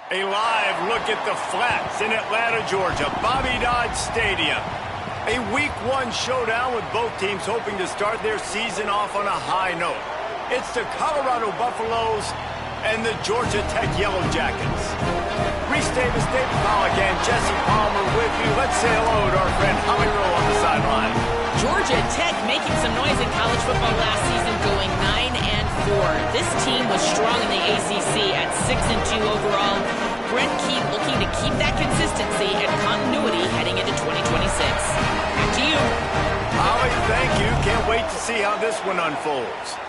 A live look at the Flats in Atlanta, Georgia, Bobby Dodd Stadium. A Week 1 showdown with both teams hoping to start their season off on a high note. It's the Colorado Buffaloes and the Georgia Tech Yellow Jackets. Reese Davis, David Pollack, and Jesse Palmer with you. Let's say hello to our friend Holly Rowe on the sideline. Georgia Tech making some noise in college football last season, going 9-4. This team was strong in the ACC at 6-2 overall. Brent Key looking to keep that consistency and continuity heading into 2026. Back to you. Holly, thank you. Can't wait to see how this one unfolds.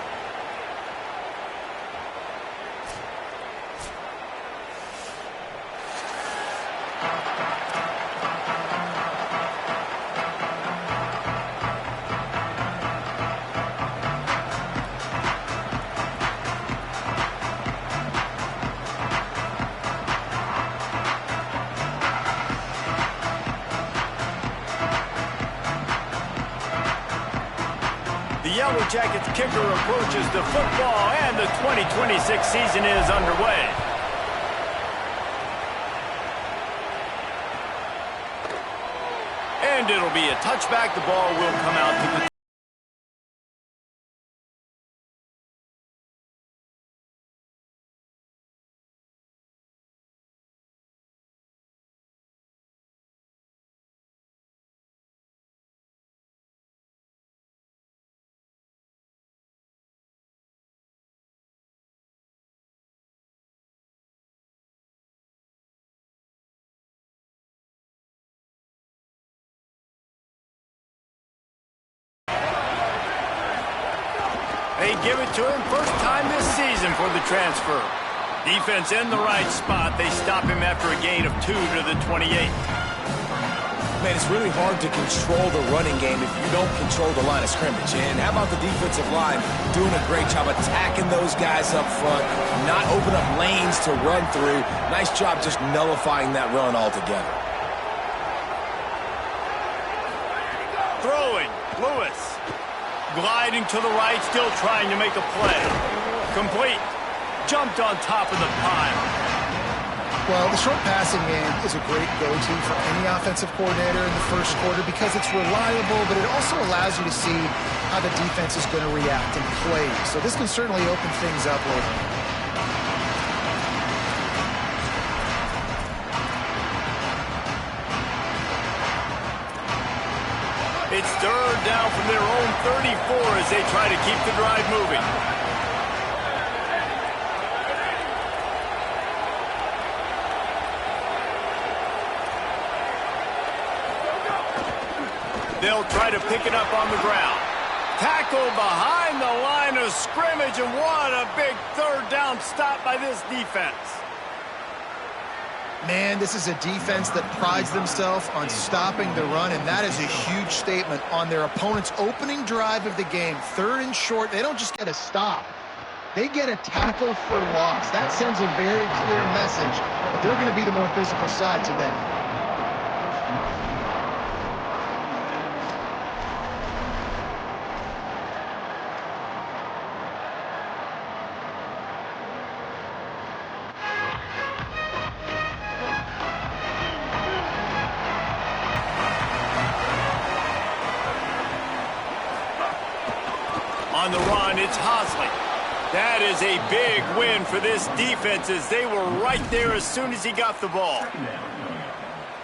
The Yellow Jackets kicker approaches the football, and the 2026 season is underway. And it'll be a touchback. The ball will come out to the They give it to him first time this season for the transfer. Defense in the right spot. They stop him after a gain of 2 to the 28. Man, it's really hard to control the running game if you don't control the line of scrimmage. And how about the defensive line doing a great job attacking those guys up front, not open up lanes to run through. Nice job just nullifying that run altogether. Throwing, Lewis. Gliding to the right, still trying to make a play. Complete. Jumped on top of the pile. Well, the short passing game is a great go-to for any offensive coordinator in the first quarter because it's reliable, but it also allows you to see how the defense is going to react and play. So this can certainly open things up later. It's third down from their own 34 as they try to keep the drive moving. They'll try to pick it up on the ground. Tackle behind the line of scrimmage, and what a big third down stop by this defense. Man, this is a defense that prides themselves on stopping the run, and that is a huge statement on their opponent's opening drive of the game. Third and short, they don't just get a stop. They get a tackle for loss. That sends a very clear message that they're going to be the more physical side today. On the run, it's Hosley. That is a big win for this defense as they were right there as soon as he got the ball.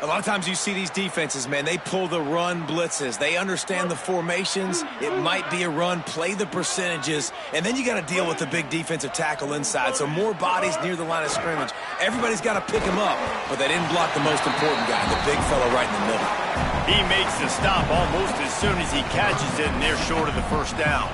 A lot of times you see these defenses, man, they pull the run blitzes. They understand the formations. It might be a run, play the percentages, and then you got to deal with the big defensive tackle inside. So more bodies near the line of scrimmage. Everybody's got to pick him up, but they didn't block the most important guy, the big fella right in the middle. He makes the stop almost as soon as he catches it, and they're short of the first down.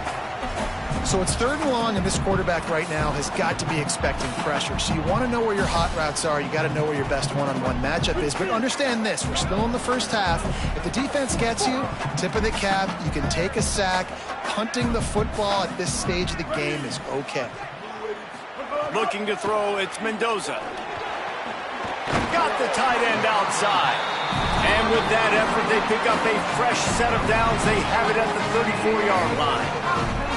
So it's third and long, and this quarterback right now has got to be expecting pressure. So you want to know where your hot routes are. You got to know where your best one-on-one matchup is. But understand this, we're still in the first half. If the defense gets you, tip of the cap, you can take a sack. Punting the football at this stage of the game is okay. Looking to throw, it's Mendoza. Got the tight end outside. And with that effort, they pick up a fresh set of downs. They have it at the 34-yard line.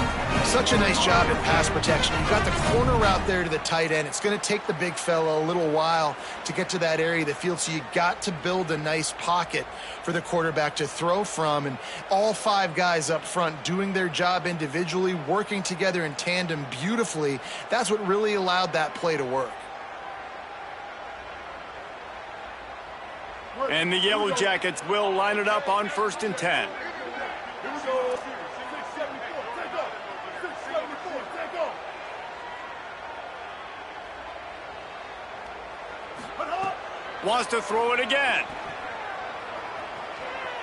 Such a nice job in pass protection. You've got the corner route there to the tight end. It's going to take the big fella a little while to get to that area of the field, so you got to build a nice pocket for the quarterback to throw from. And all 5 guys up front doing their job individually, working together in tandem beautifully. That's what really allowed that play to work. And the Yellow Jackets will line it up on 1st and 10. Wants to throw it again.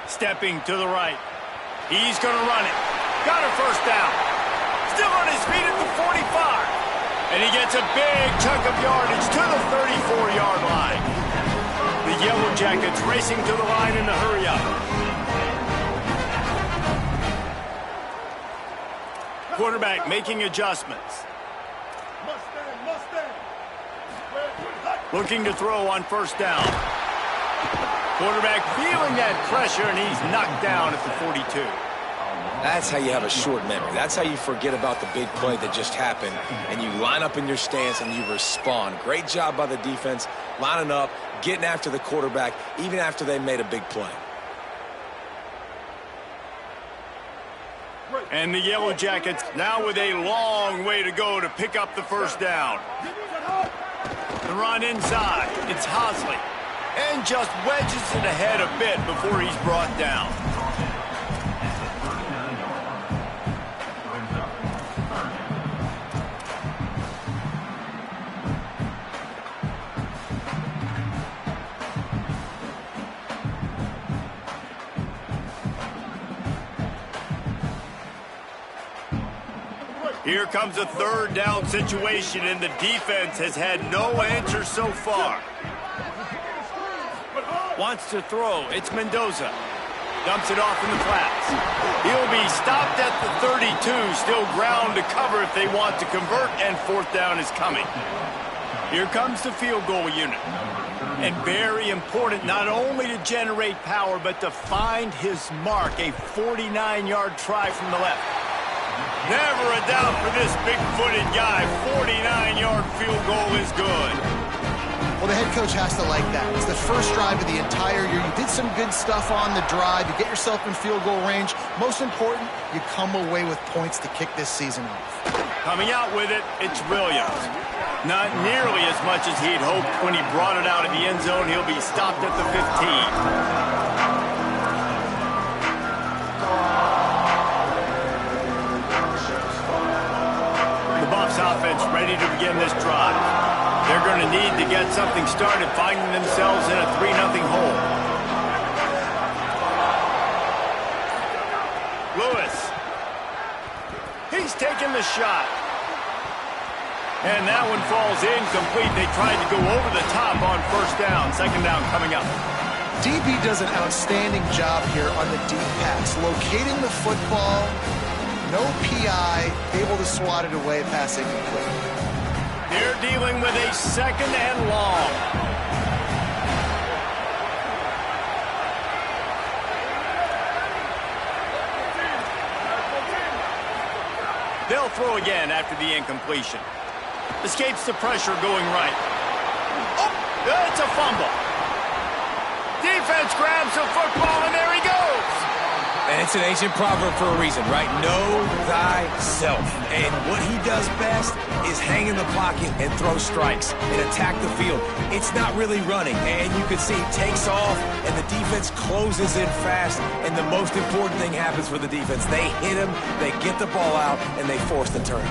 Stepping to the right. He's going to run it. Got a first down. Still on his feet at the 45. And he gets a big chunk of yardage to the 34-yard line. The Yellow Jackets racing to the line in a hurry-up. Quarterback making adjustments. Looking to throw on 1st down. Quarterback feeling that pressure, and he's knocked down at the 42. That's how you have a short memory. That's how you forget about the big play that just happened, and you line up in your stance and you respond. Great job by the defense, lining up, getting after the quarterback, even after they made a big play. And the Yellow Jackets now with a long way to go to pick up the 1st down. The run inside. It's Hosley. And just wedges it ahead a bit before he's brought down. Here comes a 3rd down situation, and the defense has had no answer so far. Wants to throw. It's Mendoza. Dumps it off in the flats. He'll be stopped at the 32. Still ground to cover if they want to convert, and 4th down is coming. Here comes the field goal unit. And very important not only to generate power, but to find his mark. A 49-yard try from the left. Never a doubt for this big-footed guy. 49-yard field goal is good. Well, the head coach has to like that. It's the first drive of the entire year. You did some good stuff on the drive. You get yourself in field goal range. Most important, you come away with points to kick this season off. Coming out with it, it's Williams. Not nearly as much as he'd hoped when he brought it out of the end zone. He'll be stopped at the 15. Offense ready to begin this drive. They're going to need to get something started, finding themselves in a 3-0 hole. Lewis. He's taking the shot. And that one falls incomplete. They tried to go over the top on 1st down. 2nd down coming up. DB does an outstanding job here on the deep pass, locating the football. No PI, able to swat it away, passing incomplete. They're dealing with a 2nd and long. They'll throw again after the incompletion. Escapes the pressure going right. Oh, it's a fumble. Defense grabs the football, and there he goes. And it's an ancient proverb for a reason, right? Know thyself. And what he does best is hang in the pocket and throw strikes and attack the field. It's not really running. And you can see he takes off, and the defense closes in fast. And the most important thing happens for the defense. They hit him, they get the ball out, and they force the turnover.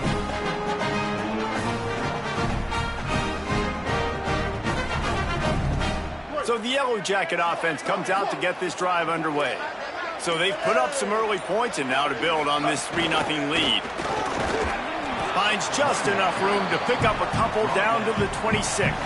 So the Yellow Jacket offense comes out to get this drive underway. So they've put up some early points, and now to build on this 3-0 lead. Finds just enough room to pick up a couple down to the 26.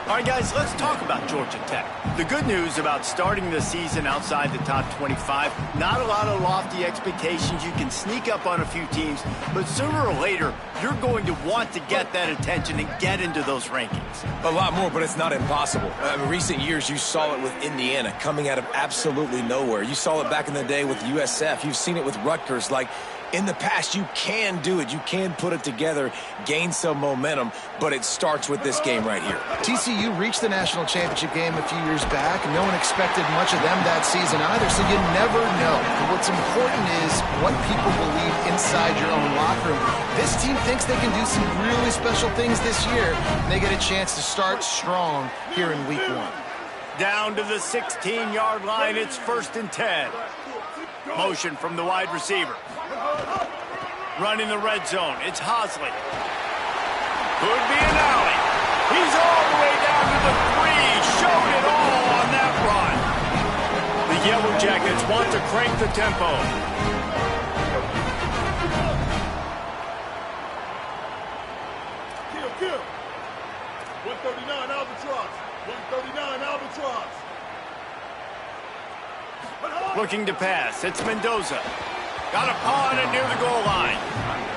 All right, guys, let's talk about Georgia Tech. The good news about starting the season outside the top 25, not a lot of lofty expectations. You can sneak up on a few teams, but sooner or later, you're going to want to get that attention and get into those rankings. A lot more, but it's not impossible. In recent years, you saw it with Indiana coming out of absolutely nowhere. You saw it back in the day with USF. You've seen it with Rutgers. Like, In the past, you can do it. You can put it together, gain some momentum, but it starts with this game right here. TCU reached the national championship game a few years back, and no one expected much of them that season either, so you never know. And what's important is what people believe inside your own locker room. This team thinks they can do some really special things this year, and they get a chance to start strong here in week 1. Down to the 16-yard line, it's 1st and 10. Motion from the wide receiver. Running the red zone, it's Hosley. Could be an alley. He's all the way down to the 3. Showed it all on that run. The Yellow Jackets want to crank the tempo. Kill. 139 Albatross. 139 Albatross. Looking to pass, it's Mendoza. Got a paw on it near the goal line.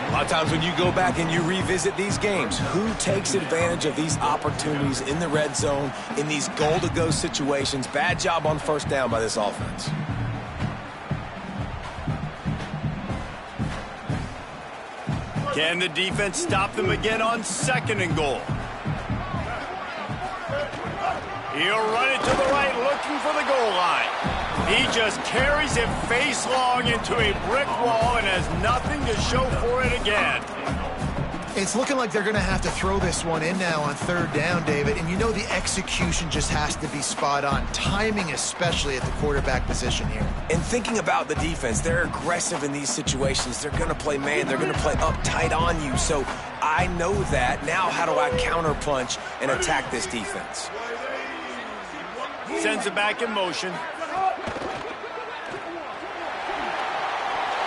A lot of times when you go back and you revisit these games, who takes advantage of these opportunities in the red zone, in these goal-to-go situations? Bad job on 1st down by this offense. Can the defense stop them again on 2nd and goal? He'll run it to the right, looking for the goal line. He just carries it face long into a brick wall and has nothing to show for it again. It's looking like they're going to have to throw this one in now on 3rd down, David. And you know the execution just has to be spot on. Timing especially at the quarterback position here. And thinking about the defense, they're aggressive in these situations. They're going to play man. They're going to play up tight on you. So I know that. Now how do I counterpunch and attack this defense? Sends it back in motion.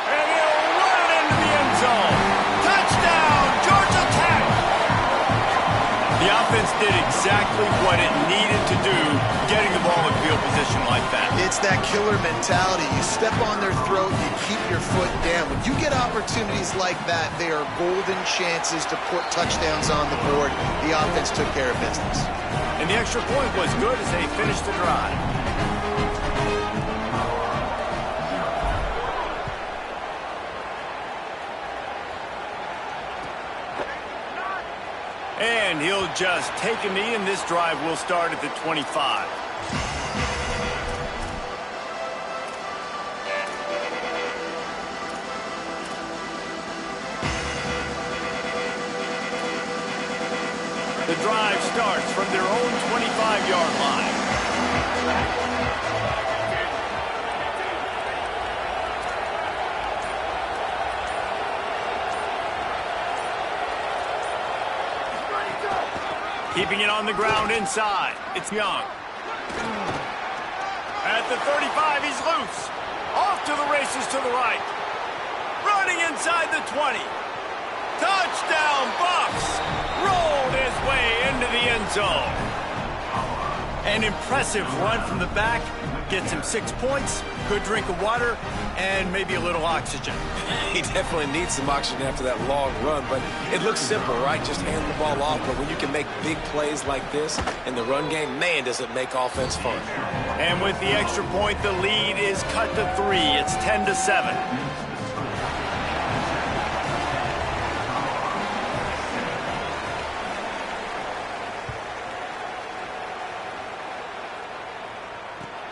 And he'll run it into the end zone. Touchdown, Georgia Tech! The offense did exactly what it needed to do, getting the ball in field position like that. It's that killer mentality. You step on their throat, you keep your foot down. When you get opportunities like that, they are golden chances to put touchdowns on the board. The offense took care of business. And the extra point was good as they finished the drive. And he'll just take a knee, and this drive will start at the 25. The drive starts from their own 25-yard line. Keeping it on the ground inside. It's Young. At the 35, he's loose. Off to the races to the right. Running inside the 20. Touchdown, Bucks! Rolled his way into the end zone. An impressive run from the back. Gets him 6 points, good drink of water, and maybe a little oxygen. He definitely needs some oxygen after that long run, but it looks simple, right? Just hand the ball off, but when you can make big plays like this in the run game, man, does it make offense fun. And with the extra point, the lead is cut to 3. It's 10-7.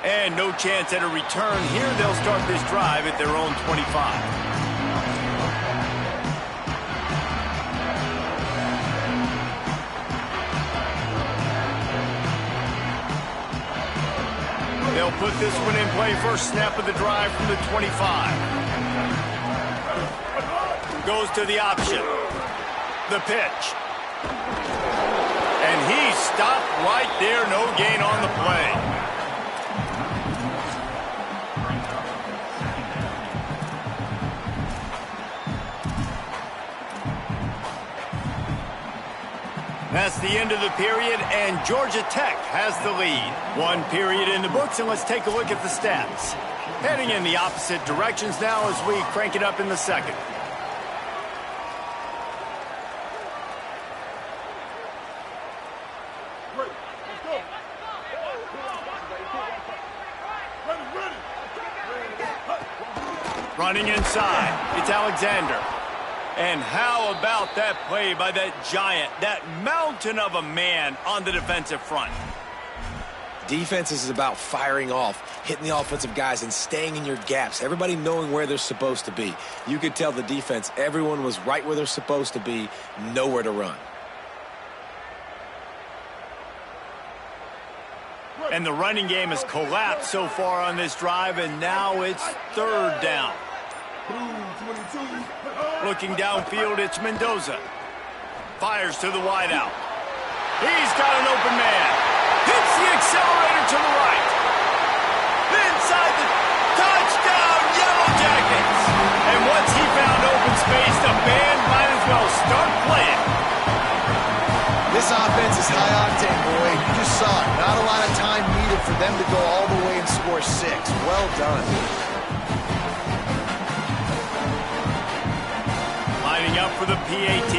And no chance at a return here. They'll start this drive at their own 25. They'll put this one in play. First snap of the drive from the 25. Goes to the option. The pitch. And he stopped right there. No gain on the play. That's the end of the period, and Georgia Tech has the lead. 1 period in the books, and let's take a look at the stats. Heading in the opposite directions now as we crank it up in the second. Running inside, it's Alexander. And how about that play by that giant, that mountain of a man on the defensive front? Defense is about firing off, hitting the offensive guys, and staying in your gaps. Everybody knowing where they're supposed to be. You could tell the defense, everyone was right where they're supposed to be, nowhere to run. And the running game has collapsed so far on this drive, and now it's third down. Looking downfield, it's Mendoza. Fires to the wideout. He's got an open man. Hits the accelerator to the right. Inside the touchdown, Yellow Jackets. And once he found open space, the band might as well start playing. This offense is high octane, boy. You just saw it. Not a lot of time needed for them to go all the way and score 6. Well done. Lining up for the PAT.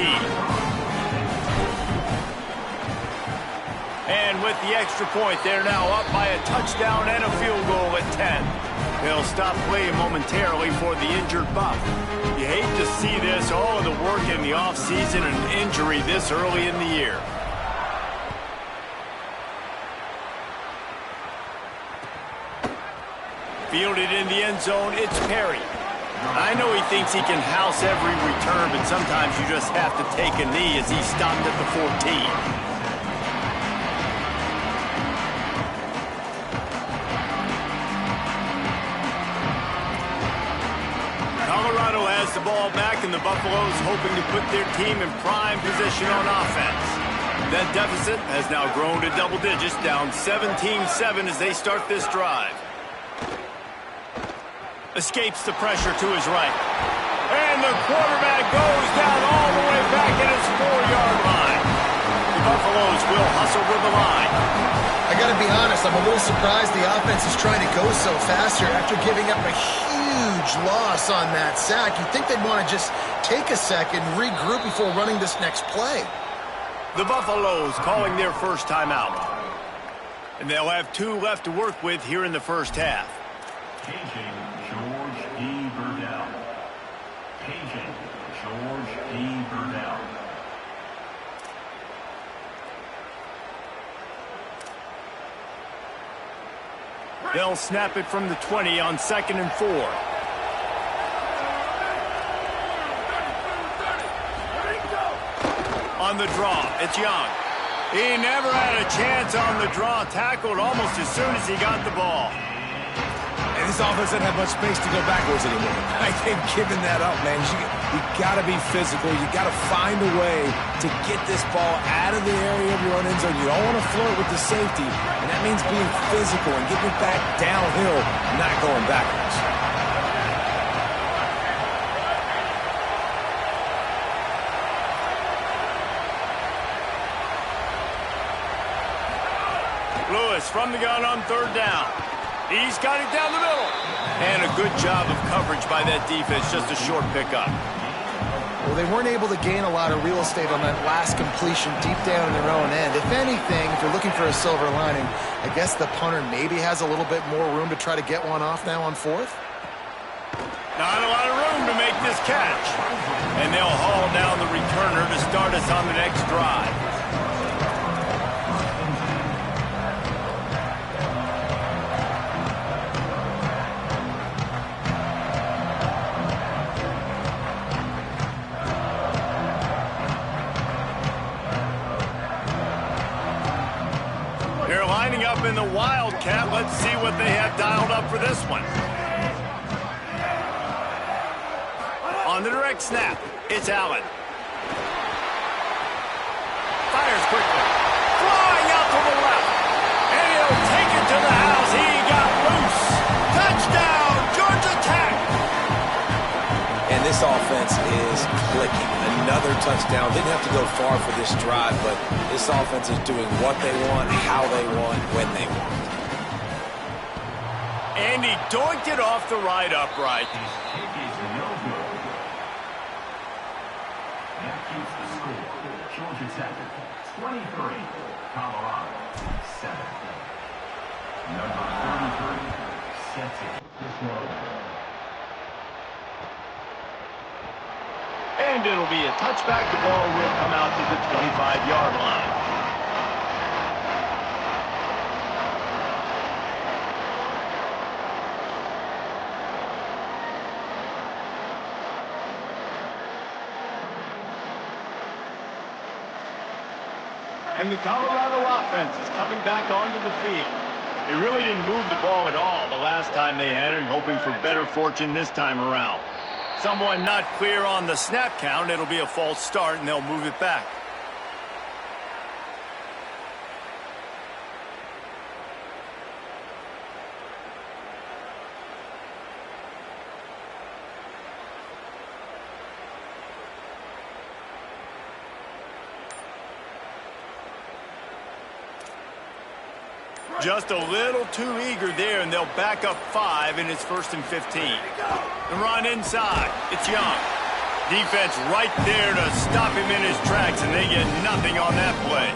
And with the extra point, they're now up by a touchdown and a field goal at 10. They'll stop playing momentarily for the injured Buff. You hate to see this, all of the work in the offseason and injury this early in the year. Fielded in the end zone, it's Perry. I know he thinks he can house every return, but sometimes you just have to take a knee as he stopped at the 14. Colorado has the ball back, and the Buffaloes hoping to put their team in prime position on offense. That deficit has now grown to double digits, down 17-7 as they start this drive. Escapes the pressure to his right. And the quarterback goes down all the way back at his 4-yard line. The Buffaloes will hustle to the line. I got to be honest, I'm a little surprised the offense is trying to go so fast here after giving up a huge loss on that sack. You'd think they'd want to just take a second, regroup before running this next play. The Buffaloes calling their first timeout. And they'll have 2 left to work with here in the first half. They'll snap it from the 20 on 2nd and 4. On the draw, it's Young. He never had a chance on the draw, tackled almost as soon as he got the ball. And this offense doesn't have much space to go backwards anymore. I ain't giving that up, man. You got to be physical. You got to find a way to get this ball out of the area of your own end zone. You don't want to flirt with the safety, and that means being physical and getting it back downhill, not going backwards. Lewis from the gun on 3rd down. He's got it down the middle. And a good job of coverage by that defense, just a short pickup. Well, they weren't able to gain a lot of real estate on that last completion deep down in their own end. If anything, if you're looking for a silver lining, I guess the punter maybe has a little bit more room to try to get one off now on 4th. Not a lot of room to make this catch. And they'll haul down the returner to start us on the next drive. They're lining up in the Wildcat. Let's see what they have dialed up for this one. On the direct snap, it's Allen. Fires quickly. Flying out to the left. And he'll take it to the house. He got loose. Touchdown, Georgia Tech. And this offense is clicking. Another touchdown. Didn't have to go far for this drive, but this offense is doing what they want, how they want, when they want. And he doinked it off the right upright. That keeps the score. Georgia Tech 23, Colorado 7. Number 33, sets it. And it'll be a touchback. The ball will come out to the 25-yard line. And the Colorado offense is coming back onto the field. They really didn't move the ball at all the last time they had it, hoping for better fortune this time around. Someone not clear on the snap count. It'll be a false start, and they'll move it back. Just a little too eager there, and they'll back up 5, and it's 1st and 15. The run inside. It's Young. Defense right there to stop him in his tracks, and they get nothing on that play.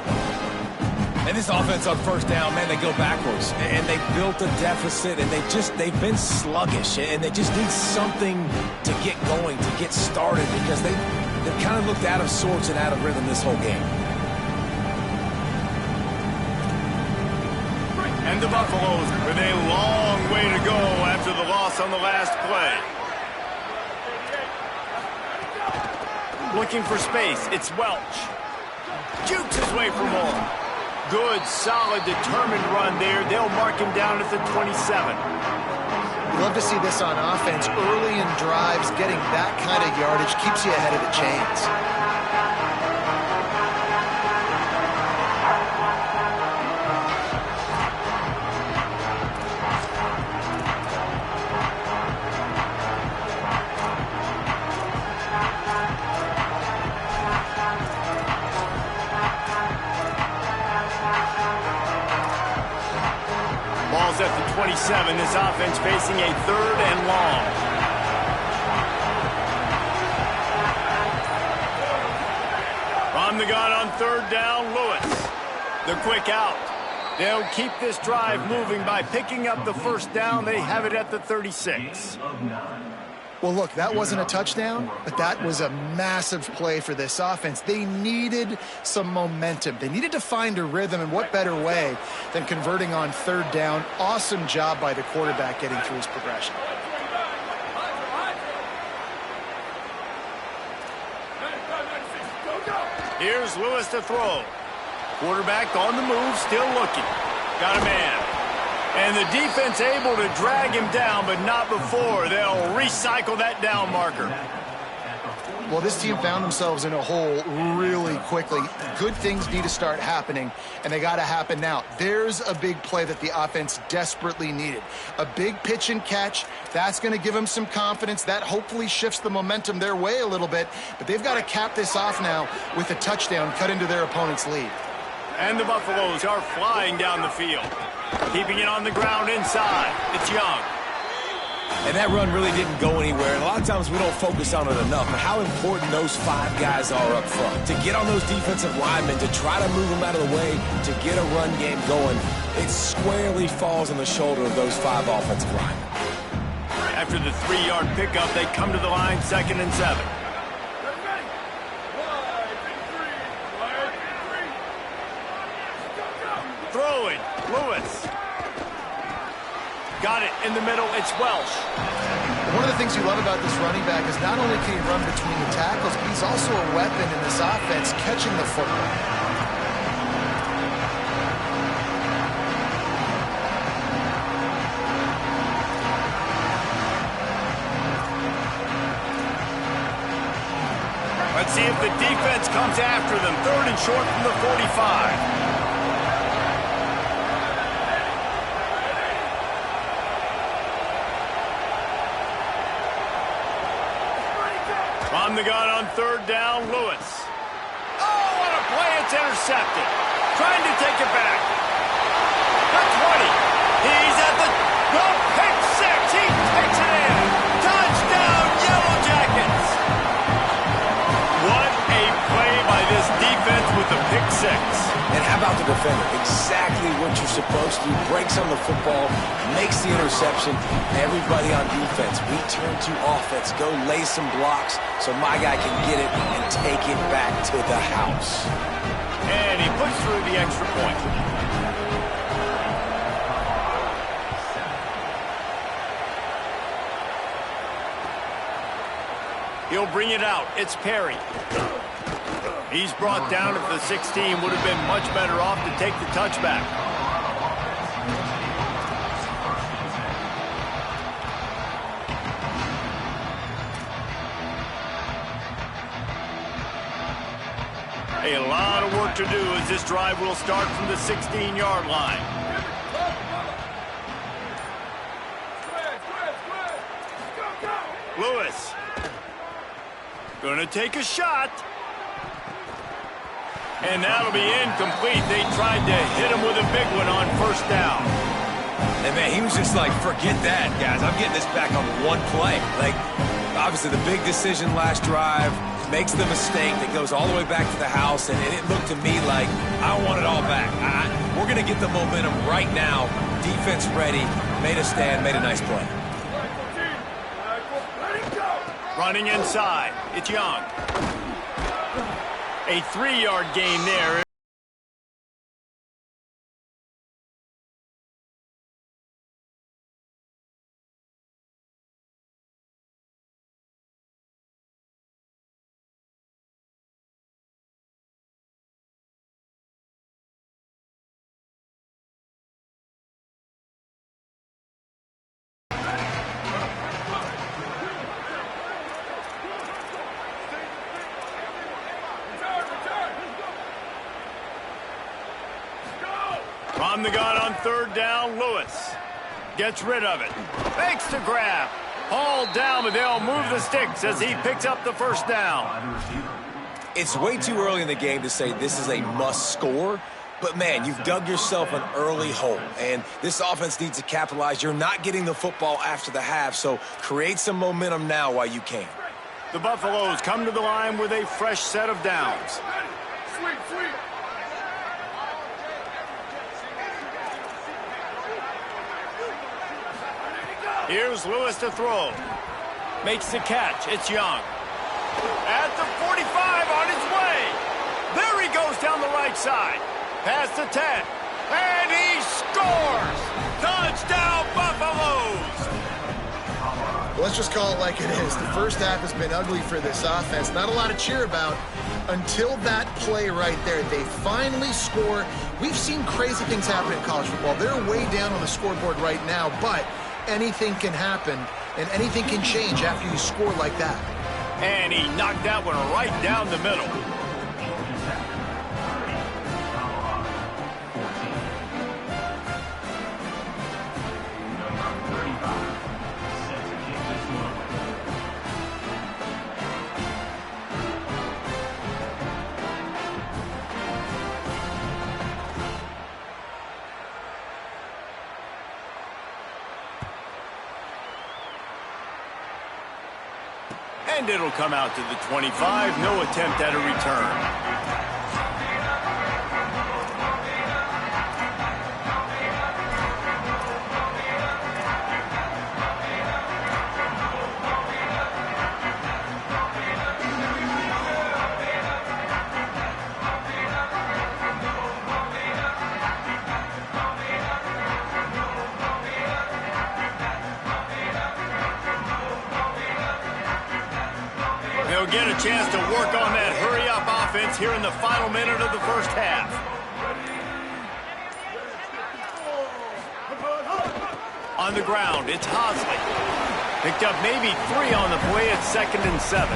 And this offense on 1st down, man, they go backwards. And they built a deficit, and they've been sluggish. And they just need something to get going, to get started, because they've kind of looked out of sorts and out of rhythm this whole game. And the Buffaloes with a long way to go after the loss on the last play. Looking for space. It's Welch. Jukes his way for more. Good, solid, determined run there. They'll mark him down at the 27. You love to see this on offense. Early in drives, getting that kind of yardage keeps you ahead of the chains. Ball's at the 27. This offense facing a 3rd and long. From the gun on 3rd down, Lewis. The quick out. They'll keep this drive moving by picking up the 1st down. They have it at the 36. Well, look, that wasn't a touchdown, but that was a massive play for this offense. They needed some momentum. They needed to find a rhythm, and what better way than converting on 3rd down. Awesome job by the quarterback getting through his progression. Here's Lewis to throw. Quarterback on the move, still looking. Got a man. And the defense able to drag him down, but not before. They'll recycle that down marker. Well, this team found themselves in a hole really quickly. Good things need to start happening, and they got to happen now. There's a big play that the offense desperately needed. A big pitch and catch. That's going to give them some confidence. That hopefully shifts the momentum their way a little bit. But they've got to cap this off now with a touchdown cut into their opponent's lead. And the Buffaloes are flying down the field. Keeping it on the ground inside. It's Young. And that run really didn't go anywhere. And a lot of times we don't focus on it enough. But how important those 5 guys are up front. To get on those defensive linemen, to try to move them out of the way, to get a run game going, it squarely falls on the shoulder of those 5 offensive linemen. After the 3-yard pickup, they come to the line 2nd and 7. Throwing. Lewis. Got it in the middle. It's Welsh. One of the things you love about this running back is not only can he run between the tackles, but he's also a weapon in this offense catching the football. Let's see if the defense comes after them. 3rd and short from the 45. On the gun on 3rd down, Lewis. Oh, what a play. It's intercepted. Trying to take it back. The 20. He's at the pick 6. He takes it in. Touchdown, Yellow Jackets. What a play by this defense with the pick 6. And how about the defender? Exactly what you're supposed to, breaks on the football, makes the interception. Everybody on defense, we turn to offense, go lay some blocks so my guy can get it and take it back to the house. And he puts through the extra point. He'll bring it out. It's Perry. He's brought down if the 16 would have been much better off to take the touchback. A lot of work to do as this drive will start from the 16-yard line. Lewis. Gonna take a shot. And that'll be incomplete. They tried to hit him with a big one on first down. And man, he was just like, forget that, guys. I'm getting this back on one play. Like, obviously the big decision last drive, makes the mistake that goes all the way back to the house, and it looked to me like I want it all back. We're going to get the momentum right now. Defense ready, made a stand, made a nice play. Running inside, it's Young. A 3-yard gain there. From the gun on third down, Lewis gets rid of it. Fakes to grab. Hauled down, but they'll move the sticks as he picks up the first down. It's way too early in the game to say this is a must score, but man, you've dug yourself an early hole, and this offense needs to capitalize. You're not getting the football after the half, so create some momentum now while you can. The Buffaloes come to the line with a fresh set of downs. Here's Lewis to throw. Makes the catch. It's Young. At the 45 on his way. There he goes down the right side. Past the 10. And he scores! Touchdown, Buffaloes! Let's just call it like it is. The first half has been ugly for this offense. Not a lot to cheer about until that play right there. They finally score. We've seen crazy things happen in college football. They're way down on the scoreboard right now, but anything can happen, and anything can change after you score like that. And he knocked that one right down the middle. And it'll come out to the 25. No attempt at a return. They'll get a chance to work on that hurry-up offense here in the final minute of the first half. On the ground, it's Hosley. Picked up maybe 3 on the play at 2nd and 7.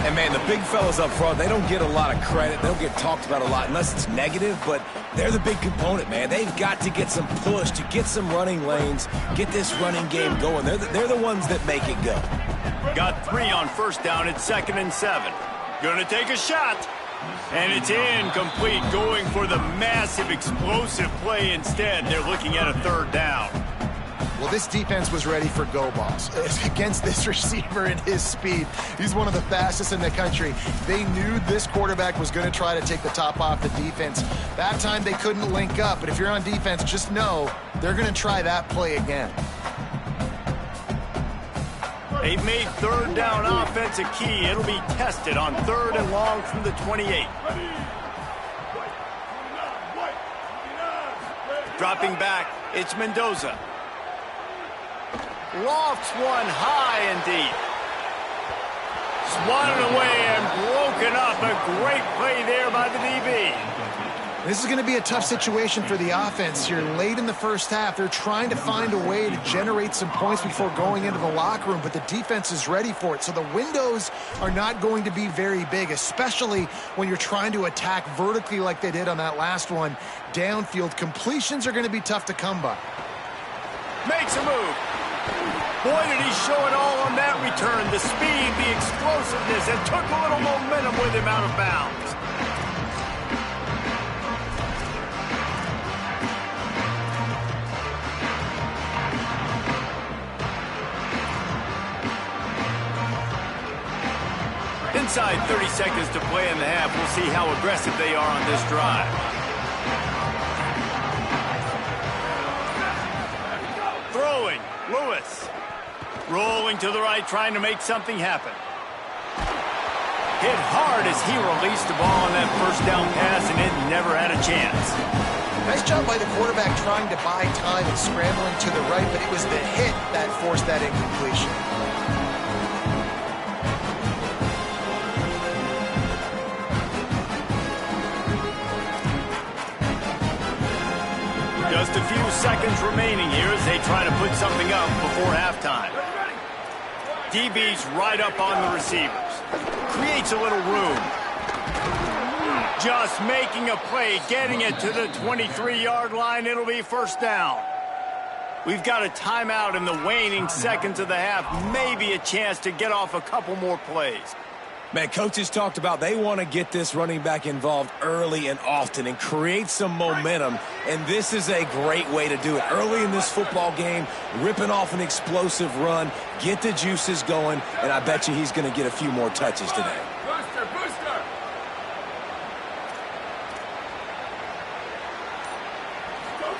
And, man, the big fellas up front, they don't get a lot of credit. They don't get talked about a lot unless it's negative, but they're the big component, man. They've got to get some push, to get some running lanes, get this running game going. They're the ones that make it go. Got 3 on first down at 2nd and 7. Gonna take a shot. And it's incomplete, going for the massive explosive play instead. They're looking at a 3rd down. Well, this defense was ready for go balls against this receiver and his speed. He's one of the fastest in the country. They knew this quarterback was going to try to take the top off the defense. That time they couldn't link up, but if you're on defense, just know they're going to try that play again. They've made third down offense a key. It'll be tested on 3rd and long from the 28. Dropping back, it's Mendoza. Lofts one high and deep. Swatted away and broken up. A great play there by the DB. This is going to be a tough situation for the offense here. Late in the first half, they're trying to find a way to generate some points before going into the locker room, but the defense is ready for it. So the windows are not going to be very big, especially when you're trying to attack vertically like they did on that last one. Downfield completions are going to be tough to come by. Makes a move. Boy, did he show it all on that return. The speed, the explosiveness, and took a little momentum with him out of bounds. Inside 30 seconds to play in the half. We'll see how aggressive they are on this drive. Throwing, Lewis. Rolling to the right, trying to make something happen. Hit hard as he released the ball on that first down pass, and it never had a chance. Nice job by the quarterback trying to buy time and scrambling to the right, but it was the hit that forced that incompletion. Just a few seconds remaining here as they try to put something up before halftime. DB's right up on the receivers. Creates a little room. Just making a play, getting it to the 23-yard line. It'll be first down. We've got a timeout in the waning seconds of the half. Maybe a chance to get off a couple more plays. Man, coaches talked about they want to get this running back involved early and often and create some momentum, and this is a great way to do it. Early in this football game, ripping off an explosive run, get the juices going, and I bet you he's going to get a few more touches today. Booster!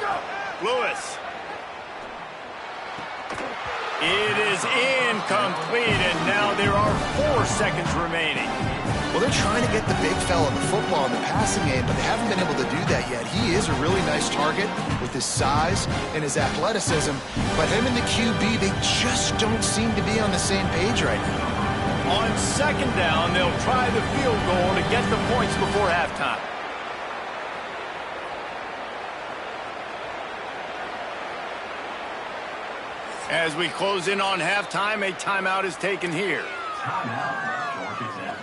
Go! Lewis. It is incomplete, and now there are 4 seconds remaining. Well, they're trying to get the big fella the football in the passing game, but they haven't been able to do that yet. He is a really nice target with his size and his athleticism, but him and the QB, they just don't seem to be on the same page right now. On second down, they'll try the field goal to get the points before halftime. As we close in on halftime, a timeout is taken here. Timeout, Georgia Tech.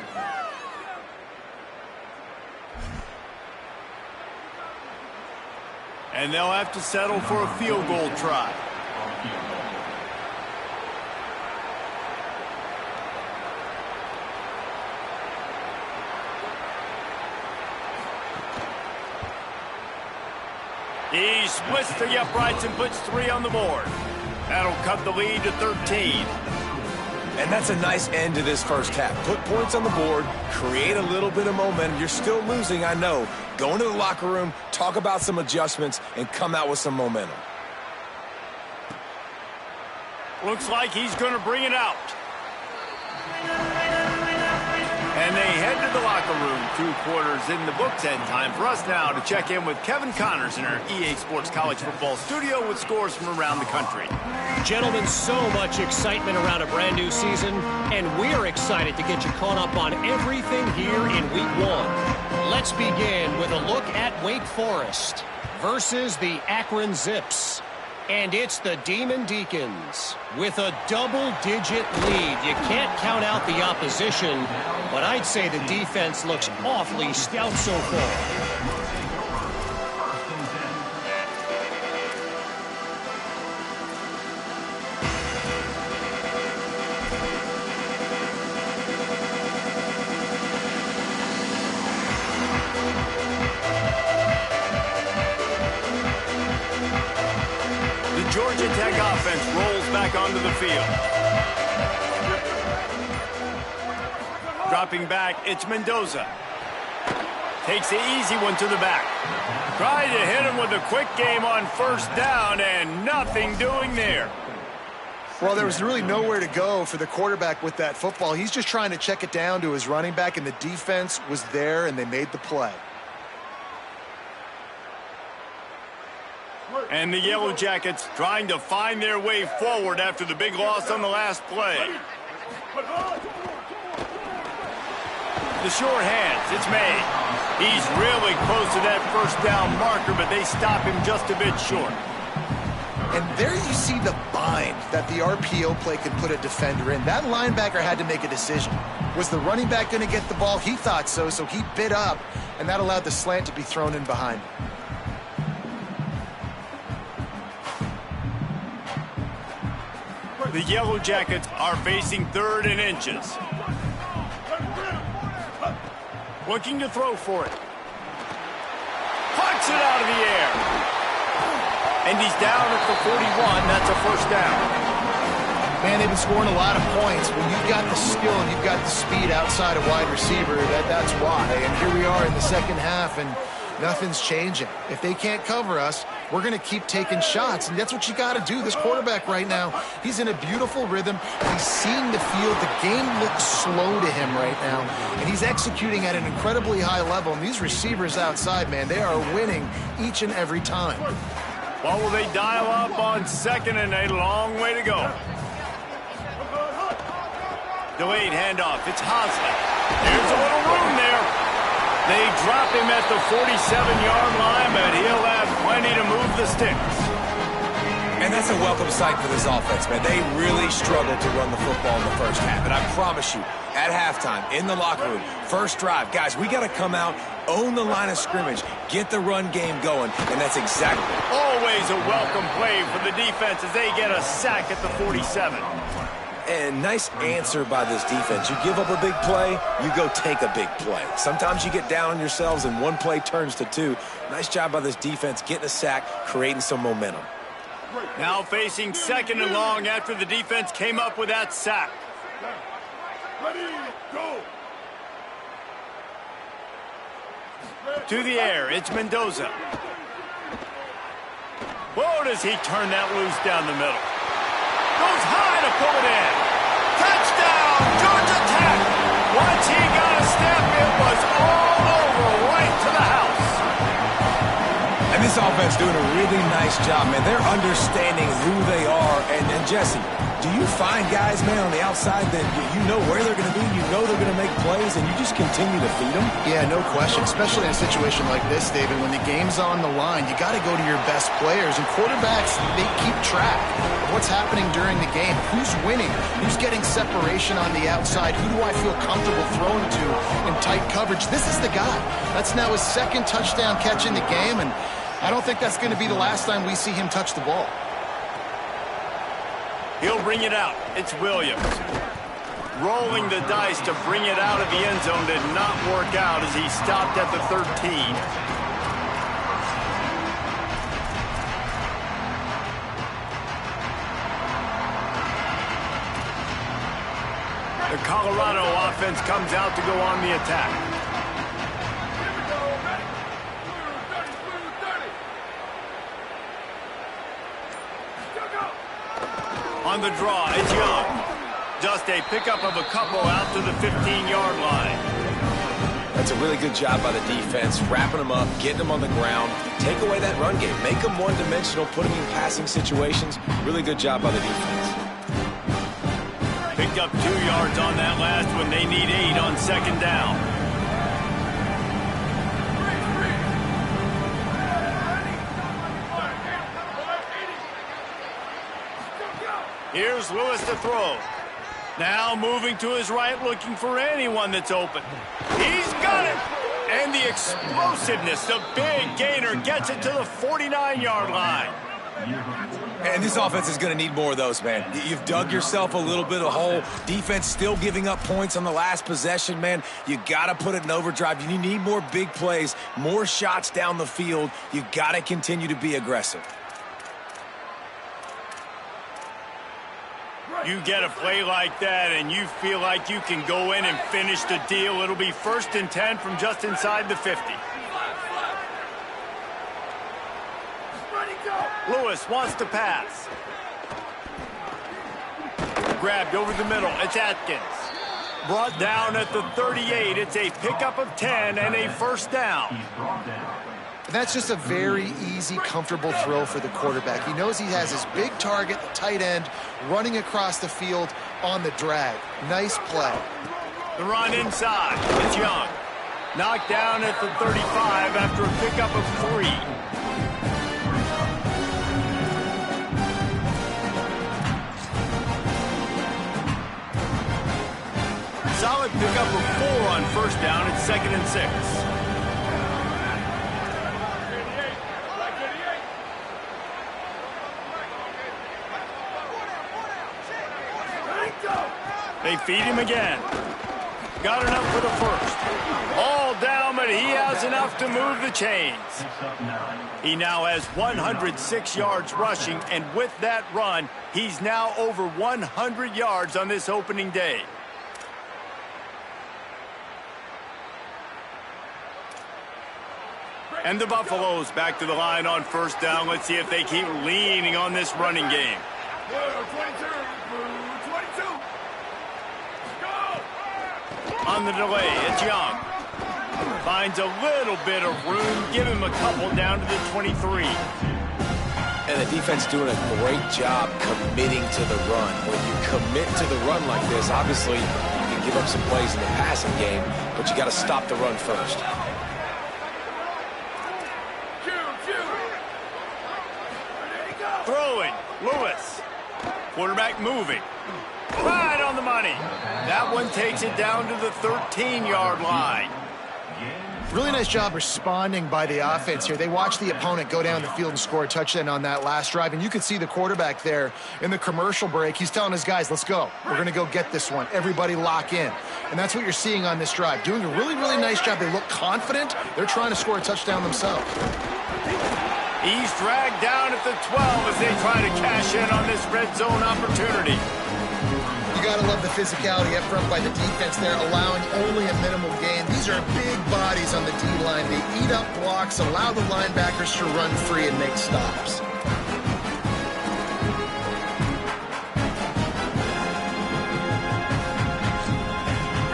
And they'll have to settle for a field goal try. He splits the uprights and puts 3 on the board. That'll cut the lead to 13. And that's a nice end to this first half. Put points on the board, create a little bit of momentum. You're still losing, I know. Go into the locker room, talk about some adjustments, and come out with some momentum. Looks like he's going to bring it out. And they head to the locker room. 2 quarters in the books, and time for us now to check in with Kevin Connors in our EA Sports College Football studio with scores from around the country. Gentlemen, so much excitement around a brand new season, and we're excited to get you caught up on everything here in Week 1. Let's begin with a look at Wake Forest versus the Akron Zips. And it's the Demon Deacons with a double-digit lead. You can't count out the opposition, but I'd say the defense looks awfully stout so far. The The Georgia Tech offense rolls back onto the field. Dropping back, it's Mendoza. Takes the easy one to the back. Trying to hit him with a quick game on first down, and nothing doing there. Well, there was really nowhere to go for the quarterback with that football. He's just trying to check it down to his running back, and the defense was there, and they made the play. And the Yellow Jackets trying to find their way forward after the big loss on the last play. The short hands, it's made. He's really close to that first down marker, but they stop him just a bit short. And there you see the bind that the RPO play can put a defender in. That linebacker had to make a decision. Was the running back going to get the ball? He thought so, so he bit up, and that allowed the slant to be thrown in behind him. The Yellow Jackets are facing 3rd and inches. Looking to throw for it. Pucks it out of the air. And he's down at the 41. That's a first down. Man, they've been scoring a lot of points. When you've got the skill and you've got the speed outside a wide receiver, that's why. And here we are in the second half, and nothing's changing. If they can't cover us, we're going to keep taking shots, and that's what you got to do. This quarterback right now, he's in a beautiful rhythm. He's seeing the field. The game looks slow to him right now, and he's executing at an incredibly high level. And these receivers outside, man, they are winning each and every time. Well, will they dial up on 2nd and a long way to go? Delayed handoff. It's Hosley. There's a little room there. They drop him at the 47-yard line, but he'll have plenty to move the sticks. And that's a welcome sight for this offense, man. They really struggled to run the football in the first half. And I promise you, at halftime, in the locker room, first drive, guys, we got to come out, own the line of scrimmage, get the run game going, and that's exactly always a welcome play for the defense as they get a sack at the 47. And nice answer by this defense. You give up a big play, you go take a big play. Sometimes you get down on yourselves and one play turns to two. Nice job by this defense getting a sack, creating some momentum. Now facing 2nd and long after the defense came up with that sack. Ready, go. To the air, it's Mendoza. Whoa, does he turn that loose down the middle. Goes high to pull it in. Touchdown, Georgia Tech. Once he got a step, it was all over, right to the house. And this offense doing a really nice job, man. They're understanding who they are. And Jesse, do you find guys, man, on the outside that you know where they're going to be, you know they're going to make plays, and you just continue to feed them? Yeah, no question, especially in a situation like this, David. When the game's on the line, you got to go to your best players. And quarterbacks, they keep track of what's happening during the game. Who's winning? Who's getting separation on the outside? Who do I feel comfortable throwing to in tight coverage? This is the guy. That's now his 2nd touchdown catch in the game, and I don't think that's going to be the last time we see him touch the ball. He'll bring it out. It's Williams. Rolling the dice to bring it out of the end zone did not work out as he stopped at the 13. The Colorado offense comes out to go on the attack. On the draw, it's Young. Just a pickup of a couple out to the 15-yard line. That's a really good job by the defense, wrapping them up, getting them on the ground, take away that run game, make them one-dimensional, put them in passing situations. Really good job by the defense. Picked up 2 yards on that last one. They need 8 on 2nd down. Here's Lewis to throw. Now moving to his right, looking for anyone that's open. He's got it! And the explosiveness, the big gainer, gets it to the 49-yard line. And this offense is going to need more of those, man. You've dug yourself a little bit of hole. Defense still giving up points on the last possession, man. You got to put it in overdrive. You need more big plays, more shots down the field. You got to continue to be aggressive. You get a play like that and you feel like you can go in and finish the deal. It'll be 1st and 10 from just inside the 50. Lewis wants to pass. Grabbed over the middle. It's Atkins. Brought down at the 38. It's a pickup of 10 and a 1st down. That's just a very easy, comfortable throw for the quarterback. He knows he has his big target, the tight end, running across the field on the drag. Nice play. The run inside. It's Young. Knocked down at the 35 after a pickup of 3. Solid pickup of 4 on 1st down. It's 2nd and 6. They feed him again. Got enough for the 1st. All down, but he has enough to move the chains. He now has 106 yards rushing, and with that run, he's now over 100 yards on this opening day. And the Buffaloes back to the line on 1st down. Let's see if they keep leaning on this running game. 22. On the delay, it's Young. Finds a little bit of room. Give him a couple down to the 23. And the defense doing a great job committing to the run. When you commit to the run like this, obviously you can give up some plays in the passing game, but you got to stop the run first. Throwing, Lewis. Quarterback moving. Right on the money. That one takes it down to the 13-yard line. Really nice job responding by the offense here. They watched the opponent go down the field and score a touchdown on that last drive, and you could see the quarterback there in the commercial break. He's telling his guys, let's go. We're going to go get this one. Everybody lock in. And that's what you're seeing on this drive. Doing a really, really nice job. They look confident. They're trying to score a touchdown themselves. He's dragged down at the 12 as they try to cash in on this red zone opportunity. You got to love the physicality up front by the defense there, allowing only a minimal gain. These are big bodies on the D-line. They eat up blocks, allow the linebackers to run free and make stops.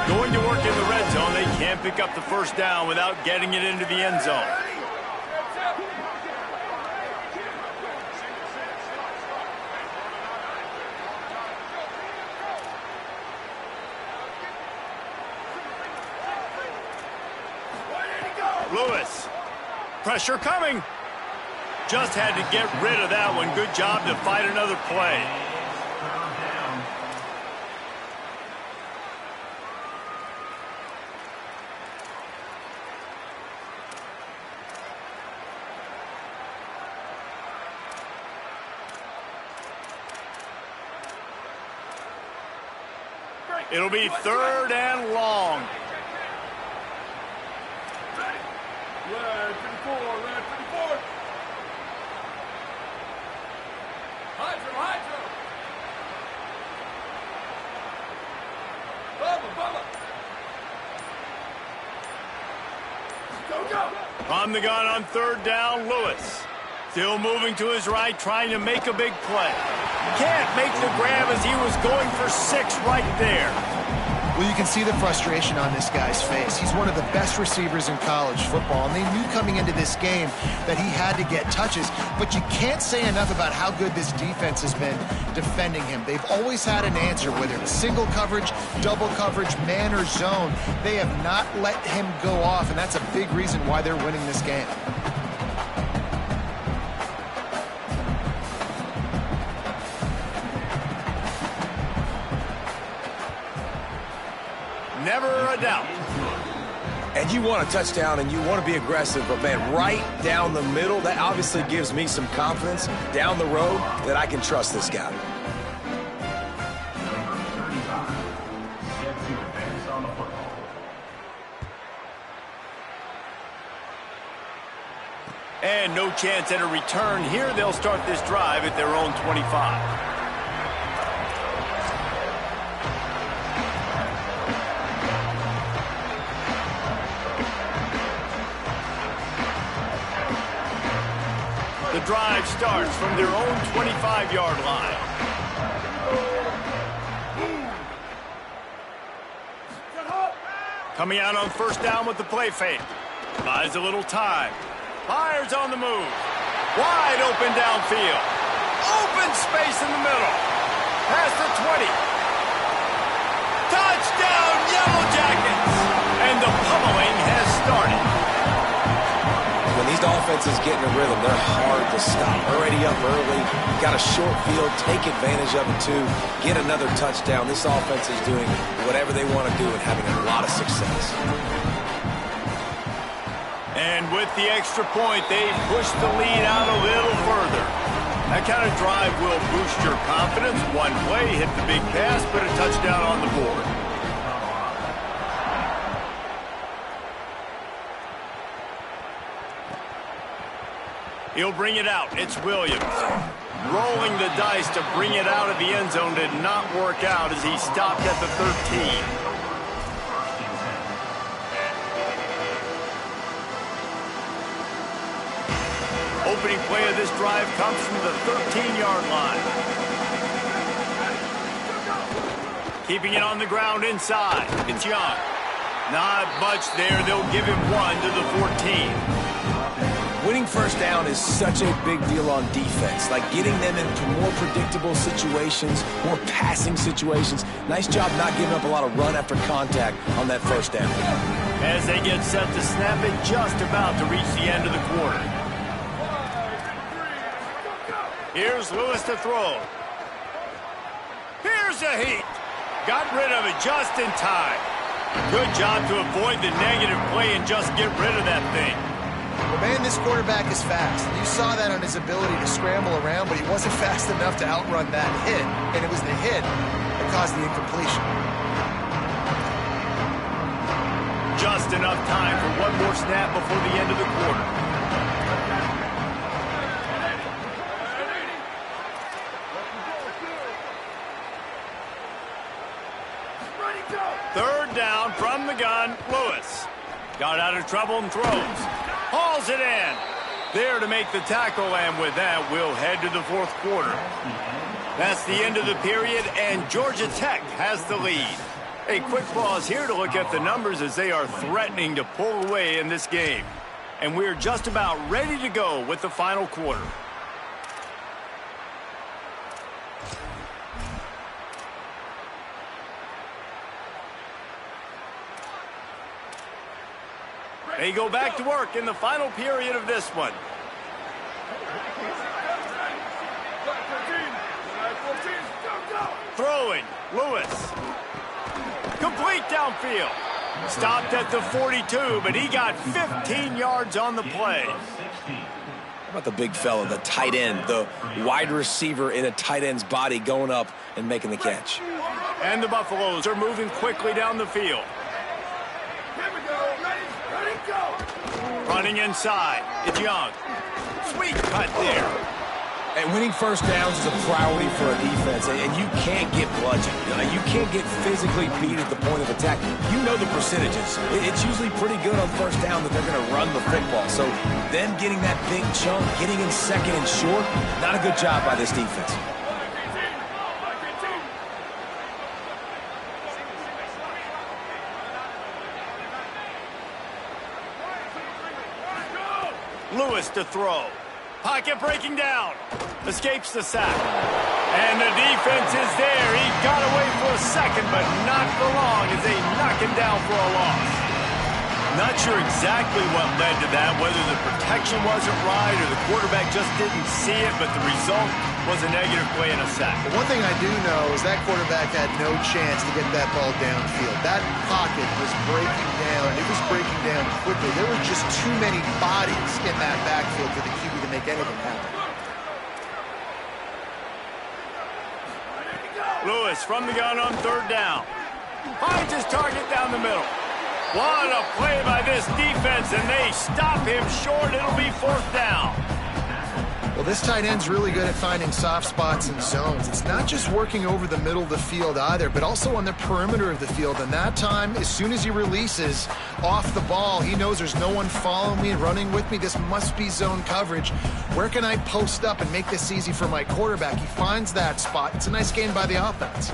Going to work in the red zone. They can't pick up the 1st down without getting it into the end zone. Lewis. Pressure coming. Just had to get rid of that one. Good job to fight another play. It'll be 3rd and long. Red 54, red 54. Hydro. Bubba. Go. On the gun on 3rd down, Lewis. Still moving to his right, trying to make a big play. Can't make the grab as he was going for 6 right there. Well, you can see the frustration on this guy's face. He's one of the best receivers in college football, and they knew coming into this game that he had to get touches, but you can't say enough about how good this defense has been defending him. They've always had an answer, whether it's single coverage, double coverage, man or zone. They have not let him go off, and that's a big reason why they're winning this game. Never a doubt. And you want a touchdown and you want to be aggressive, but man, right down the middle, that obviously gives me some confidence down the road that I can trust this guy. And no chance at a return here. They'll start this drive at their own 25. The drive starts from their own 25-yard line. Coming out on first down with the play fake. Buys a little time. Fires on the move. Wide open downfield. Open space in the middle. Past the 20. Touchdown, Yellow Jackets! And the pummeling has started. When these offenses get in a rhythm, they're hard to stop. Already up early, got a short field, take advantage of it too, get another touchdown. This offense is doing whatever they want to do and having a lot of success. And with the extra point, they push the lead out a little further. That kind of drive will boost your confidence. One play, hit the big pass, put a touchdown on the board. He'll bring it out. It's Williams. Rolling the dice to bring it out of the end zone did not work out as he stopped at the 13. Opening play of this drive comes from the 13-yard line. Keeping it on the ground inside. It's Young. Not much there. They'll give him one to the 14. Winning first down is such a big deal on defense, like getting them into more predictable situations, more passing situations. Nice job not giving up a lot of run after contact on that first down. As they get set to snap it, just about to reach the end of the quarter. Here's Lewis to throw. Here's a heat. Got rid of it just in time. Good job to avoid the negative play and just get rid of that thing. Well, man, this quarterback is fast. You saw that on his ability to scramble around, but he wasn't fast enough to outrun that hit, and it was the hit that caused the incompletion. Just enough time for one more snap before the end of the quarter. Third down from the gun, Lewis. Got out of trouble and throws. Hauls it in. There to make the tackle, and with that, we'll head to the fourth quarter. That's the end of the period, and Georgia Tech has the lead. A quick pause here to look at the numbers as they are threatening to pull away in this game. And we're just about ready to go with the final quarter. They go back to work in the final period of this one. Throwing, Lewis. Complete downfield. Stopped at the 42, but he got 15 yards on the play. How about the big fella, the tight end, the wide receiver in a tight end's body going up and making the catch. And the Buffaloes are moving quickly down the field. Running inside. It's Young. Sweet cut there. And winning first downs is a priority for a defense, and you can't get bludgeoned. You can't get physically beat at the point of attack. You know the percentages. It's usually pretty good on first down that they're going to run the football. So them getting that big chunk, getting in second and short, not a good job by this defense. Lewis to throw. Pocket breaking down. Escapes the sack. And the defense is there. He got away for a second, but not for long as they knock him down for a loss. Not sure exactly what led to that, whether the protection wasn't right or the quarterback just didn't see it, but the result was a negative play and a sack. But one thing I do know is that quarterback had no chance to get that ball downfield. That pocket was breaking down. It was breaking down quickly. There were just too many bodies in that backfield for the QB to make anything happen. Lewis from the gun on third down. Finds his target down the middle. What a play by this defense, and they stop him short. It'll be fourth down. Well, this tight end's really good at finding soft spots and zones. It's not just working over the middle of the field either, but also on the perimeter of the field. And that time, as soon as he releases off the ball, he knows there's no one following me and running with me. This must be zone coverage. Where can I post up and make this easy for my quarterback? He finds that spot. It's a nice gain by the offense.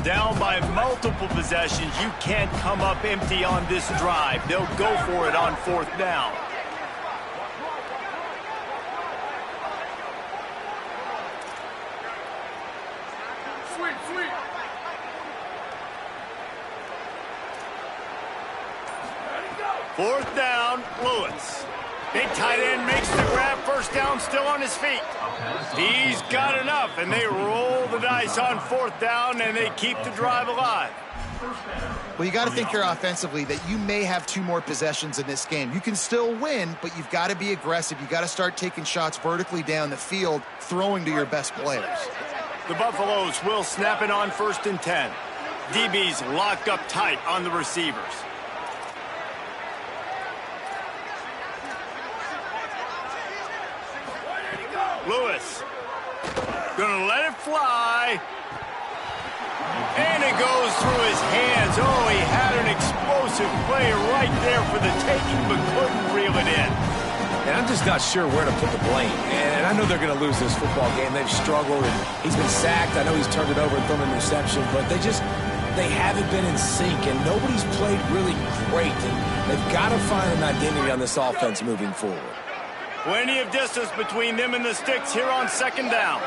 Down by multiple possessions, you can't come up empty on this drive. They'll go for it on 4th down. Sweet. 4th down, Lewis. Big tight end makes the grab, 1st down, still on his feet. He's got enough, and they roll the dice on 4th down, and they keep the drive alive. Well, you got to think here offensively that you may have 2 more possessions in this game. You can still win, but you've got to be aggressive. You got to start taking shots vertically down the field, throwing to your best players. The Buffaloes will snap it on 1st and 10. DB's locked up tight on the receivers. Lewis, gonna let it fly, and it goes through his hands. Oh, he had an explosive play right there for the taking, but couldn't reel it in. And I'm just not sure where to put the blame. And I know they're going to lose this football game. They've struggled, and he's been sacked. I know he's turned it over and thrown an interception, but they haven't been in sync, and nobody's played really great. And they've got to find an identity on this offense moving forward. Plenty of distance between them and the sticks here on 2nd down.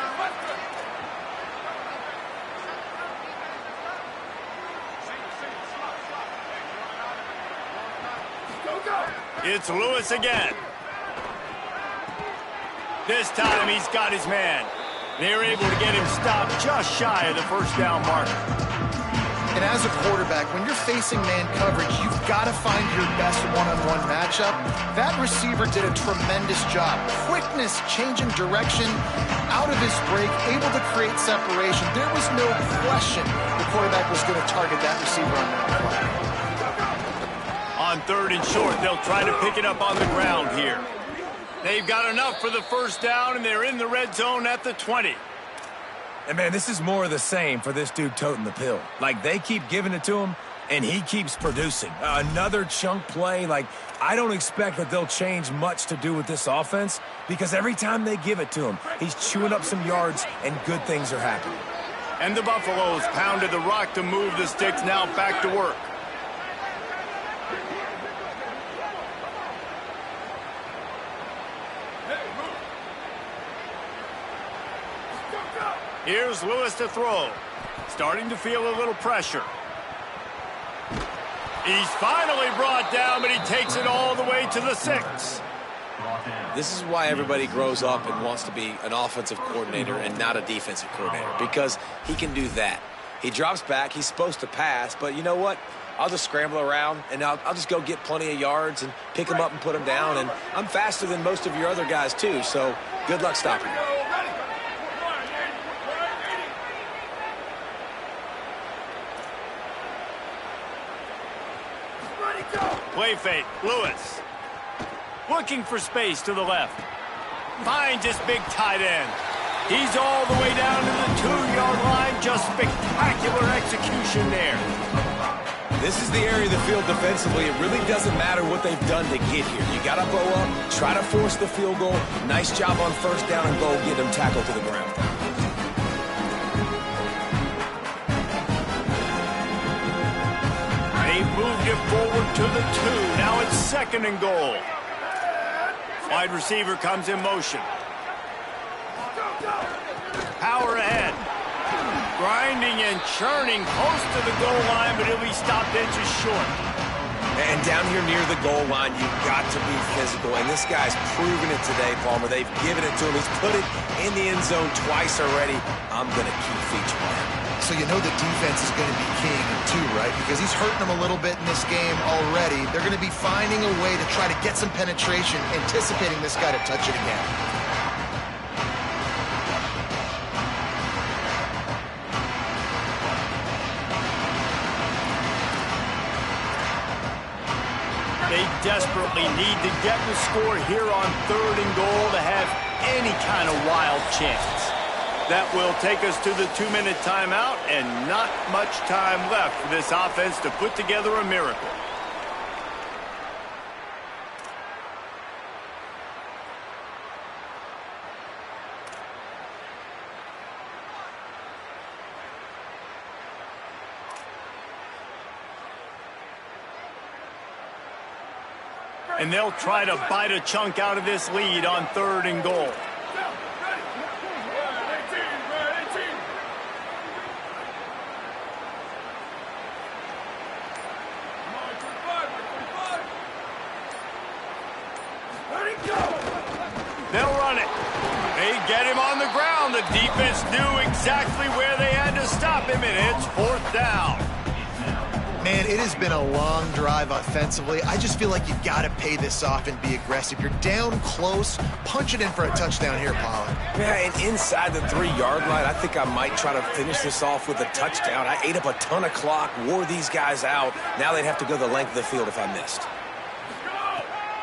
It's Lewis again. This time he's got his man. They're able to get him stopped just shy of the 1st down marker. And as a quarterback, when you're facing man coverage, you've got to find your best one-on-one matchup. That receiver did a tremendous job. Quickness, changing direction, out of his break, able to create separation. There was no question the quarterback was going to target that receiver on that play. On 3rd and short, they'll try to pick it up on the ground here. They've got enough for the 1st down, and they're in the red zone at the 20. And, man, this is more of the same for this dude toting the pill. Like, they keep giving it to him, and he keeps producing. Another chunk play. Like, I don't expect that they'll change much to do with this offense because every time they give it to him, he's chewing up some yards, and good things are happening. And the Buffaloes pounded the rock to move the sticks, now back to work. Here's Lewis to throw. Starting to feel a little pressure. He's finally brought down, but he takes it all the way to the 6. This is why everybody grows up and wants to be an offensive coordinator and not a defensive coordinator, because he can do that. He drops back. He's supposed to pass, but you know what? I'll just scramble around, and I'll just go get plenty of yards and pick them up and put them down, and I'm faster than most of your other guys, too, so good luck stopping me. Play fake, Lewis. Looking for space to the left. Finds this big tight end. He's all the way down to the 2-yard line. Just spectacular execution there. This is the area of the field defensively. It really doesn't matter what they've done to get here. You got to bow up, try to force the field goal. Nice job on 1st down and goal, get them tackled to the ground. They moved it forward to the 2. Now it's 2nd and goal. Wide receiver comes in motion. Power ahead. Grinding and churning close to the goal line, but he'll be stopped inches short. And down here near the goal line, you've got to be physical. And this guy's proven it today, Palmer. They've given it to him. He's put it in the end zone twice already. I'm going to keep featuring him. So you know the defense is going to be keying him too, right? Because he's hurting them a little bit in this game already. They're going to be finding a way to try to get some penetration, anticipating this guy to touch it again. They desperately need to get the score here on 3rd and goal to have any kind of wild chance. That will take us to the 2-minute timeout, and not much time left for this offense to put together a miracle. And they'll try to bite a chunk out of this lead on 3rd and goal. They'll run it. They get him on the ground. The defense knew exactly where they had to stop him, and it's 4th down. Man, it has been a long drive offensively. I just feel like you've got to pay this off and be aggressive. You're down close. Punch it in for a touchdown here, Pollard. Yeah, and inside the 3-yard line, I think I might try to finish this off with a touchdown. I ate up a ton of clock, wore these guys out. Now they'd have to go the length of the field if I missed.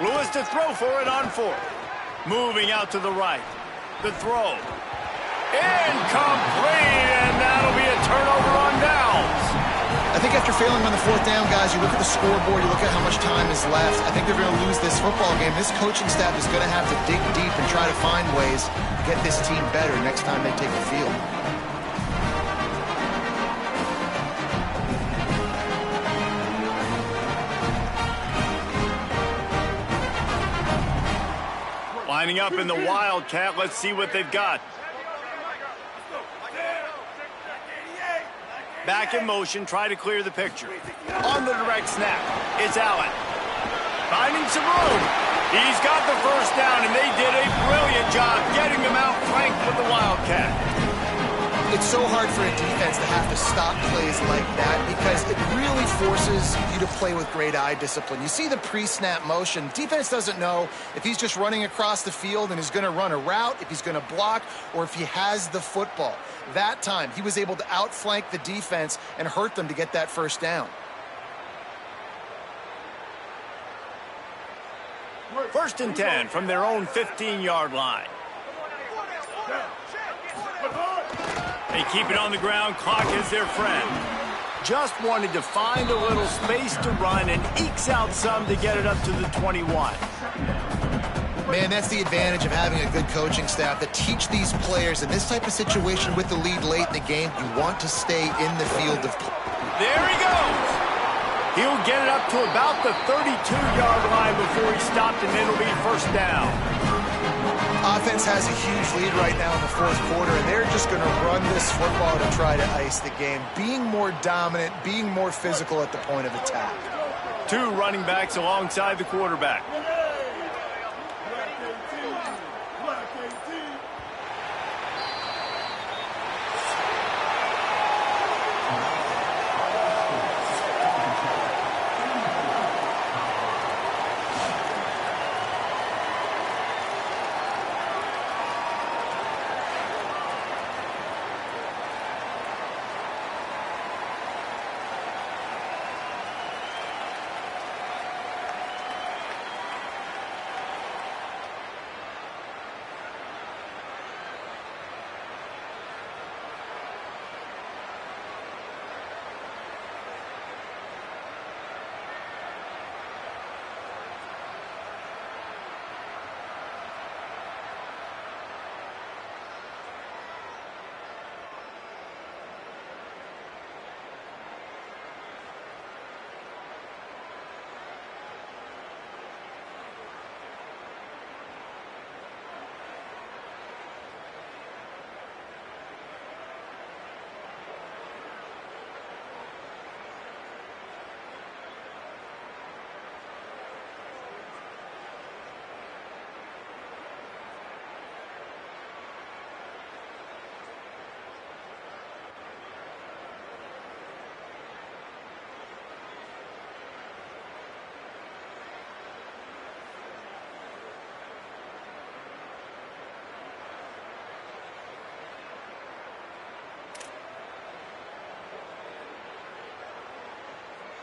Lewis to throw for it on 4th. Moving out to the right. The throw. Incomplete, and that'll be a turnover on downs. I think after failing on the 4th down, guys, you look at the scoreboard, you look at how much time is left. I think they're going to lose this football game. This coaching staff is going to have to dig deep and try to find ways to get this team better next time they take the field. Lining up in the Wildcat. Let's see what they've got. Back in motion, try to clear the picture. On the direct snap, it's Allen. Finding some room. He's got the 1st down, and they did a brilliant job getting him out flanked with the Wildcat. It's so hard for a defense to have to stop plays like that because it really forces you to play with great eye discipline. You see the pre-snap motion. Defense doesn't know if he's just running across the field and is going to run a route, if he's going to block, or if he has the football. That time, he was able to outflank the defense and hurt them to get that 1st down. 1st and 10 from their own 15-yard line. They keep it on the ground. Clock is their friend. Just wanted to find a little space to run and ekes out some to get it up to the 21. Man, that's the advantage of having a good coaching staff that teach these players in this type of situation with the lead late in the game, you want to stay in the field of play. There he goes. He'll get it up to about the 32-yard line before he stopped, and it'll be 1st down. Offense has a huge lead right now in the 4th quarter, and they're just going to run this football to try to ice the game, being more dominant, being more physical at the point of attack. 2 running backs alongside the quarterback.